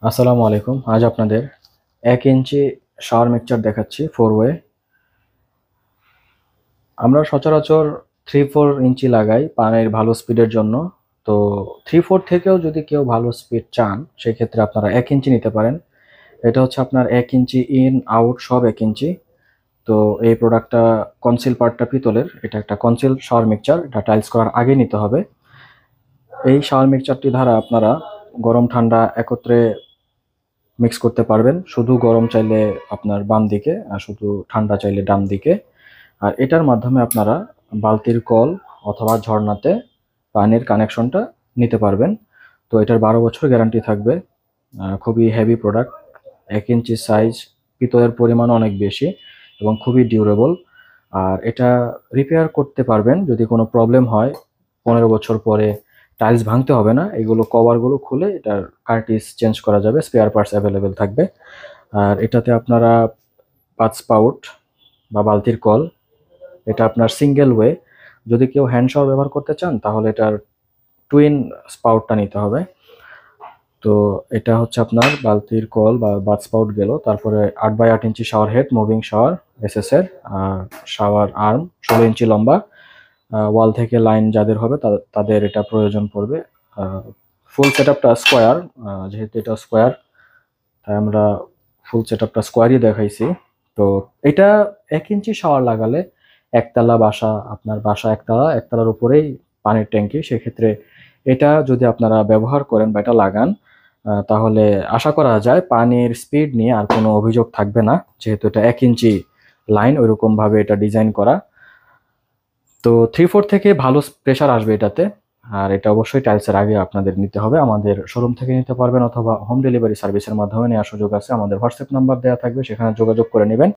আসসালামু আলাইকুম। আজ আপনাদের ১ ইঞ্চি শাওয়ার মিক্সচার দেখাচ্ছি 4 ওয়ে। আমরা সচরাচর 3-4 ইঞ্চি লাগাই পানির ভালো স্পিডের জন্য। তো 3-4 থেকেও যদি কেউ ভালো স্পিড চান সেক্ষেত্রে আপনারা ১ ইঞ্চি নিতে পারেন। এটা হচ্ছে আপনার ১ ইঞ্চি ইন আউট সব ১ ইঞ্চি। তো এই প্রোডাক্টটা কনসিল পার্টটা পিতলের। এটা একটা কনসিল শাওয়ার মিক্সচার। এটা টাইলস করার আগে নিতে হবে। এই শাওয়ার মিক্সচারটি দ্বারা আপনারা গরম ঠান্ডা একত্রে মিক্স করতে পারবেন। শুধু গরম চাইলে আপনার বাম দিকে আর শুধু ঠান্ডা চাইলে ডান দিকে। আর এটার মাধ্যমে আপনারা বালতির কল অথবা ঝর্ণাতে পানির কানেকশনটা নিতে পারবেন। তো এটার ১২ বছর গ্যারান্টি থাকবে। খুবই হেভি প্রোডাক্ট। ১ ইঞ্চি সাইজ, পিতলের পরিমাণ অনেক বেশি এবং খুবই ডিউরেবল। আর এটা রিপেয়ার করতে পারবেন যদি কোনো প্রবলেম হয়। ১৫ বছর পরে টাইলস ভাঙতে হবে না। এগুলো কভারগুলো খুলে এটার কার্টিজ চেঞ্জ করা যাবে। স্পেয়ার পার্টস অ্যাভেলেবেল থাকবে। আর এটাতে আপনারা ৫ স্পাউট বা বালতির কল, এটা আপনার সিঙ্গেল ওয়ে। যদি কেউ হ্যান্ড শাওয়ার ব্যবহার করতে চান তাহলে এটার টুইন স্পাউটটা নিতে হবে। তো এটা হচ্ছে আপনার বালতির কল বা বাথ স্পাউট গেল। তারপরে ৮x৮ inch shower head, moving shower SS এর। আর শাওয়ার আর্ম ১৬ ইঞ্চি লম্বা। ওয়াল থেকে লাইন যাদের হবে তাদের এটা প্রয়োজন পড়বে। ফুল সেটআপটা স্কোয়ার, যেহেতু এটা স্কোয়ার তাই আমরা ফুল সেটআপটা স্কোয়ারই দেখাইছি। তো এটা ১ ইঞ্চি শাওয়ার লাগালে একতলা বাসা, আপনার বাসা একতলা, একতলার উপরেই পানির ট্যাঙ্কি। সেক্ষেত্রে এটা যদি আপনারা ব্যবহার করেন বা এটা লাগান তাহলে আশা করা যায় পানির স্পিড নিয়ে আর কোনো অভিযোগ থাকবে না, যেহেতু এটা ১ ইঞ্চি লাইন ওইরকমভাবে এটা ডিজাইন করা। তো 3-4 থেকে ভালো প্রেশার আসবে এটাতে। আর এটা অবশ্যই টাইলসের আগে আপনাদের নিতে হবে। আমাদের শোরুম থেকে নিতে পারবেন অথবা হোম ডেলিভারি সার্ভিসের মাধ্যমে নেওয়ার সুযোগ আছে। আমাদের হোয়াটসঅ্যাপ নাম্বার দেওয়া থাকবে, সেখানে যোগাযোগ করে নেবেন।